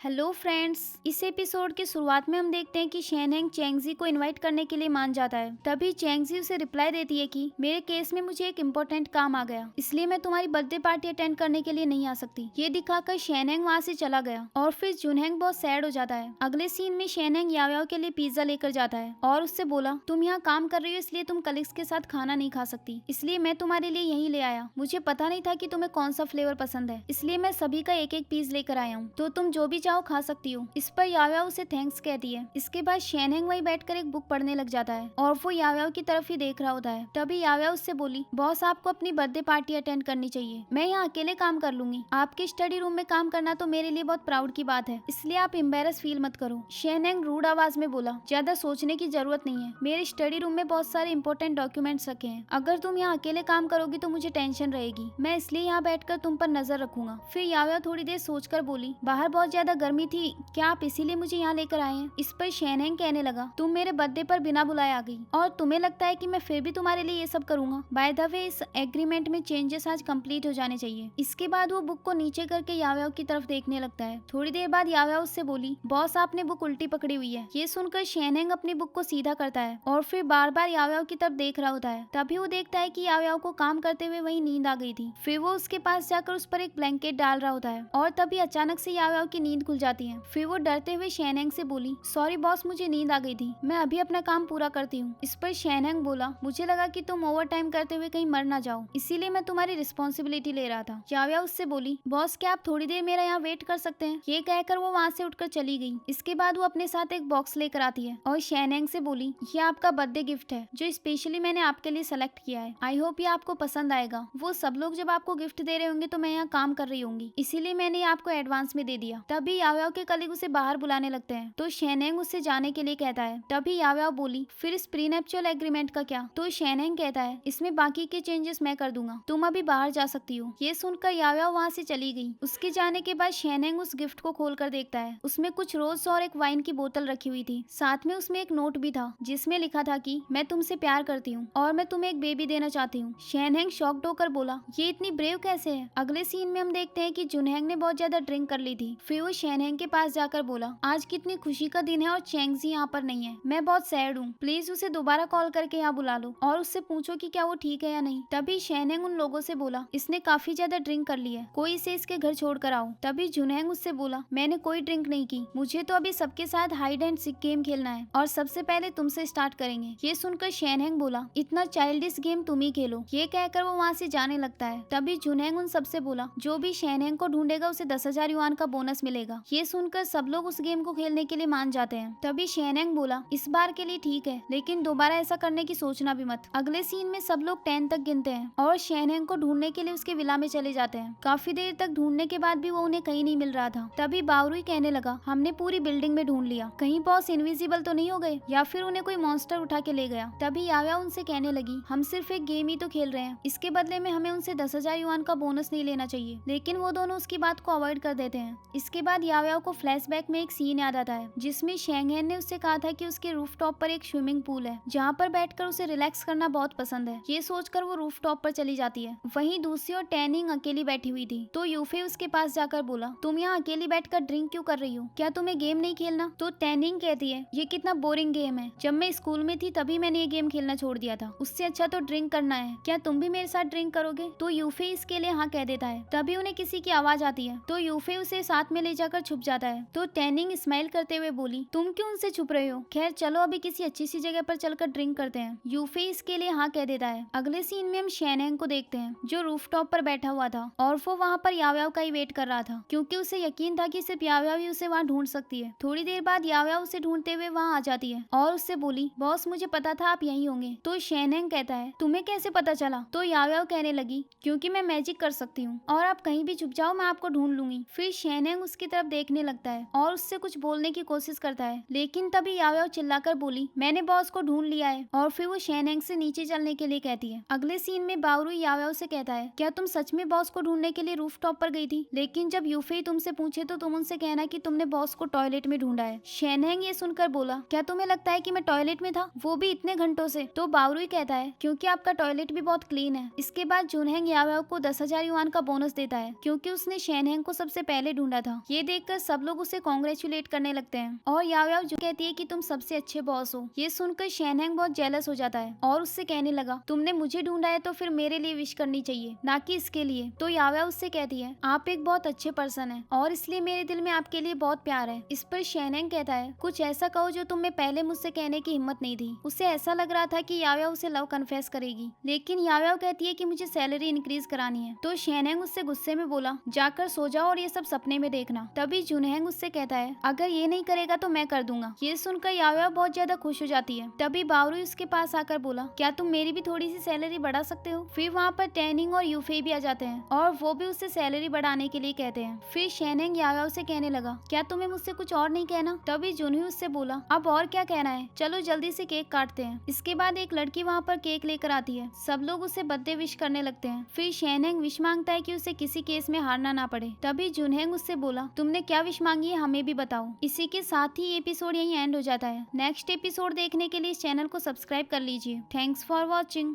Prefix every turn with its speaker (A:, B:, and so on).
A: Hello friends, इस episode की शुरुआत में हम देखते हैं कि शेनहेंग चेंगजी को इनवाइट करने के लिए मान जाता है। तभी चेंगजी उसे रिप्लाई देती है कि मेरे केस में मुझे एक इम्पोर्टेंट काम आ गया, इसलिए मैं तुम्हारी बर्थडे पार्टी अटेंड करने के लिए नहीं आ सकती। ये दिखाकर शेनहेंग वहाँ से चला गया और फिर जुनहेंग बहुत सैड हो जाता है। अगले सीन में शेनहेंग याओयाओ के लिए पिज्जा लेकर जाता है और उससे बोला, तुम यहाँ काम कर रही हो इसलिए तुम कलीग्स के साथ खाना नहीं खा सकती, इसलिए मैं तुम्हारे लिए यही ले आया। मुझे पता नहीं था कि तुम्हें कौन सा फ्लेवर पसंद है, इसलिए मैं सभी का एक एक पीस लेकर आया हूँ, तो तुम जो भी चाहो खा सकती हो। इस पर याओयाओ उसे थैंक्स कहती है। इसके बाद शेनहेंग वहीं बैठकर एक बुक पढ़ने लग जाता है और वो याओयाओ की तरफ ही देख रहा होता है। तभी याओयाओ उससे बोली, बॉस आपको अपनी बर्थडे पार्टी अटेंड करनी चाहिए, मैं यहाँ अकेले काम कर लूंगी। आपके स्टडी रूम में काम करना तो मेरे लिए बहुत प्राउड की बात है, इसलिए आप एम्बेरस फील मत करो। शेनहेंग रूड आवाज में बोला, ज्यादा सोचने की जरूरत नहीं है, मेरे स्टडी रूम में बहुत सारे इंपॉर्टेंट डॉक्यूमेंट्स रखे हैं। अगर तुम यहाँ अकेले काम करोगी तो मुझे टेंशन रहेगी, मैं इसलिए यहाँ बैठकर तुम पर नजर रखूंगा। फिर याओयाओ थोड़ी देर सोचकर बोली, बाहर बहुत ज्यादा गर्मी थी, क्या आप इसीलिए मुझे यहाँ लेकर आए हैं? इस पर शेनहेंग कहने लगा, तुम मेरे बर्थडे पर बिना बुलाए आ गई और तुम्हें लगता है कि मैं फिर भी तुम्हारे लिए ये सब करूंगा। बाय द वे, इस एग्रीमेंट में चेंजेस आज कंप्लीट हो जाने चाहिए। इसके बाद वो बुक को नीचे करके याओयाओ की तरफ देखने लगता है। थोड़ी देर बाद याओयाओ उससे बोली, बॉस आपने बुक उल्टी पकड़ी हुई है। ये सुनकर शेनहेंग अपनी बुक को सीधा करता है और फिर बार बार याओयाओ की तरफ देख रहा होता है। तभी वो देखता है कि याओयाओ को काम करते हुए वही नींद आ गई थी। फिर वो उसके पास जाकर उस पर एक ब्लैंकेट डाल रहा होता है और तभी अचानक से याओयाओ की नींद खुल जाती है। फिर वो डरते हुए शेनहेंग से बोली, सॉरी बॉस, मुझे नींद आ गई थी, मैं अभी अपना काम पूरा करती हूँ। इस पर शेनहेंग बोला, मुझे लगा कि तुम ओवर टाइम करते हुए कहीं मर ना जाओ, इसीलिए मैं तुम्हारी रिस्पॉन्सिबिलिटी ले रहा था। याओयाओ उससे बोली, बॉस क्या आप थोड़ी देर मेरा यहाँ वेट कर सकते हैं? ये कहकर वो वहाँ से उठकर चली गई। इसके बाद वो अपने साथ एक बॉक्स लेकर आती है और शेनहेंग से बोली, ये आपका बर्थडे गिफ्ट है जो स्पेशली मैंने आपके लिए सेलेक्ट किया है। आई होप ये आपको पसंद आएगा। वो सब लोग जब आपको गिफ्ट दे रहे होंगे तो मैं यहाँ काम कर रही होंगी, इसीलिए मैंने आपको एडवांस में दे दिया। तभी याओयाओ के कलीग उसे बाहर बुलाने लगते हैं तो शेनहेंग उससे जाने के लिए कहता है। तभी याओयाओ बोली, फिर इस प्रीनेप्चुअल एग्रीमेंट का क्या? तो शेनहेंग कहता है, इसमें बाकी के चेंजेस मैं कर दूंगा, तुम अभी बाहर जा सकती हो। ये सुनकर याओयाओ वहाँ से चली गई। उसके जाने के बाद शेनहेंग उस गिफ्ट को खोल कर देखता है। उसमें कुछ रोज और एक वाइन की बोतल रखी हुई थी। साथ में उसमें एक नोट भी था जिसमें लिखा था कि मैं तुमसे प्यार करती हूँ और मैं तुम्हें एक बेबी देना चाहती हूँ। शेनहेंग शॉक्ड होकर बोला, ये इतनी ब्रेव कैसे है? अगले सीन में हम देखते हैं कि जुनहेंग ने बहुत ज्यादा ड्रिंक कर ली थी। फिर वो शेनहेंग के पास जाकर बोला, आज कितनी खुशी का दिन है और चेंगजी यहाँ पर नहीं है, मैं बहुत सैड हूँ, प्लीज उसे दोबारा कॉल करके यहाँ बुला लो और उससे पूछो कि क्या वो ठीक है या नहीं। तभी शेनहेंग उन लोगों से बोला, इसने काफी ज्यादा ड्रिंक कर ली है, कोई इसे इसके घर छोड़ कर आओ। तभी जुनहेंग उससे बोला, मैंने कोई ड्रिंक नहीं की, मुझे तो अभी सबके साथ हाइड एंड सीक गेम खेलना है और सबसे पहले तुमसे स्टार्ट करेंगे। ये सुनकर शेनहेंग बोला, इतना चाइल्डिश गेम तुम ही खेलो। ये कहकर वो वहाँ से जाने लगता है। तभी जुनहेंग उन सबसे बोला, जो भी शेनहेंग को ढूंढेगा उसे 10,000 युआन का बोनस मिलेगा। ये सुनकर सब लोग उस गेम को खेलने के लिए मान जाते हैं। तभी शेनहेंग बोला, इस बार के लिए ठीक है, लेकिन दोबारा ऐसा करने की सोचना भी मत। अगले सीन में सब लोग 10 तक गिनते हैं और शेनहेंग को ढूंढने के लिए उसके विला में चले जाते हैं। काफी देर तक ढूंढने के बाद भी वो उन्हें कहीं नहीं मिल रहा था। तभी बावरुई कहने लगा, हमने पूरी बिल्डिंग में ढूंढ लिया, कहीं बॉस इनविजिबल तो नहीं हो गए या फिर उन्हें कोई मॉन्स्टर उठा के ले गया। तभी याओयाओ उनसे कहने लगी, हम सिर्फ एक गेम ही तो खेल रहे हैं, इसके बदले में हमें उनसे 10,000 युआन का बोनस नहीं लेना चाहिए। लेकिन वो दोनों उसकी बात को अवॉइड कर देते हैं। इसके बाद याओयाओ को फ्लैशबैक में एक सीन याद आता है जिसमें शेंगहेन ने उससे कहा था कि उसके रूफटॉप पर एक स्विमिंग पूल है जहाँ पर बैठकर उसे रिलैक्स करना बहुत पसंद है। ये सोचकर वो रूफटॉप पर चली जाती है। वहीं दूसरी ओर टैनिंग अकेली बैठी हुई थी तो यूफे उसके पास जाकर बोला, तुम यहाँ अकेली बैठकर ड्रिंक क्यों कर रही हो, क्या तुम्हें गेम नहीं खेलना? तो टैनिंग कहती है, ये कितना बोरिंग गेम है, जब मैं स्कूल में थी तभी मैंने ये गेम खेलना छोड़ दिया था, उससे अच्छा तो ड्रिंक करना है, क्या तुम भी मेरे साथ ड्रिंक करोगे? तो यूफे इसके लिए हाँ कह देता है। तभी उन्हें किसी की आवाज आती है तो यूफे उसे साथ में ले जाकर छुप जाता है। तो टैनिंग स्माइल करते हुए बोली, तुम क्यों उनसे छुप रहे हो? खैर चलो अभी किसी अच्छी सी जगह पर चलकर ड्रिंक करते हैं। यूफे इसके लिए हाँ कह देता है। अगले सीन में हम शेनहेंग को देखते हैं जो रूफटॉप पर बैठा हुआ था और वो वहाँ पर याओयाओ का ही वेट कर रहा था क्योंकि उसे यकीन था कि सिर्फ याओयाओ ही उसे वहाँ ढूंढ सकती है। थोड़ी देर बाद याओयाओ उसे ढूंढते हुए वहाँ आ जाती है और उससे बोली, बॉस मुझे पता था आप यहीं होंगे। तो शेनहेंग कहता है, तुम्हें कैसे पता चला? तो याओयाओ कहने लगी, क्योंकि मैं मैजिक कर सकती हूँ और आप कहीं भी छुप जाओ मैं आपको ढूंढ लूंगी। फिर शेनहेंग उसकी तरफ देखने लगता है और उससे कुछ बोलने की कोशिश करता है लेकिन तभी याओयाओ चिल्लाकर बोली, मैंने बॉस को ढूंढ लिया है और फिर वो शेनहेंग से नीचे चलने के लिए कहती है। अगले सीन में बावरुई याओयाओ से कहता है, क्या तुम सच में बॉस को ढूंढने के लिए रूफटॉप पर गई थी? लेकिन जब यूफे तुमसे पूछे तो तुम उनसे कहना कि तुमने बॉस को टॉयलेट में ढूंढा है। शेनहेंग ये सुनकर बोला, क्या तुम्हें लगता है कि मैं टॉयलेट में था, वो भी इतने घंटों से? तो बावरुई कहता है, क्योंकि आपका टॉयलेट भी बहुत क्लीन है। इसके बाद जुनहेंग याओयाओ को 10,000 युआन का बोनस देता है क्योंकि उसने शेनहेंग को सबसे पहले ढूंढा था। ये देखकर सब लोग उसे कॉन्ग्रेचुलेट करने लगते हैं और याओ याओ जो कहती है कि तुम सबसे अच्छे बॉस हो। ये सुनकर शेनहेंग बहुत जेलस हो जाता है और उससे कहने लगा तुमने मुझे ढूंढा है तो फिर मेरे लिए विश करनी चाहिए, ना कि इसके लिए। तो याओ याओ उससे कहती है आप एक बहुत अच्छे पर्सन है और इसलिए मेरे दिल में आपके लिए बहुत प्यार है। इस पर शेनहेंग कहता है कुछ ऐसा कहो जो तुम्हें पहले मुझसे कहने की हिम्मत नहीं थी। उसे ऐसा लग रहा था कि याओ याओ उसे लव कन्फेस करेगी, लेकिन याओ याओ कहती है कि मुझे सैलरी इंक्रीज करानी है। तो शेनहेंग उससे गुस्से में बोला जाकर सो जाओ और ये सब सपने में देखना। तभी जुनहेंग उससे कहता है अगर ये नहीं करेगा तो मैं कर दूंगा। ये सुनकर याओ याओ बहुत ज्यादा खुश हो जाती है। तभी बावरुई उसके पास आकर बोला क्या तुम मेरी भी थोड़ी सी सैलरी बढ़ा सकते हो। फिर वहाँ पर टैनिंग और यूफे भी आ जाते हैं और वो भी उससे सैलरी बढ़ाने के लिए कहते हैं। फिर शेनहेंग याओ याओ से कहने लगा क्या तुम्हें मुझसे कुछ और नहीं कहना। तभी जुनही उससे बोला अब और क्या कहना है, चलो जल्दी से केक काटते हैं। इसके बाद एक लड़की वहाँ पर केक लेकर आती है। सब लोग उसे बर्थडे विश करने लगते हैं। फिर शेनहेंग विश मांगता है कि उसे किसी केस में हारना ना पड़े। तभी जुनहेंग उससे बोला तुमने क्या विश मांगी है हमें भी बताओ। इसी के साथ ही एपिसोड यहीं एंड हो जाता है। नेक्स्ट एपिसोड देखने के लिए इस चैनल को सब्सक्राइब कर लीजिए। Thanks for watching.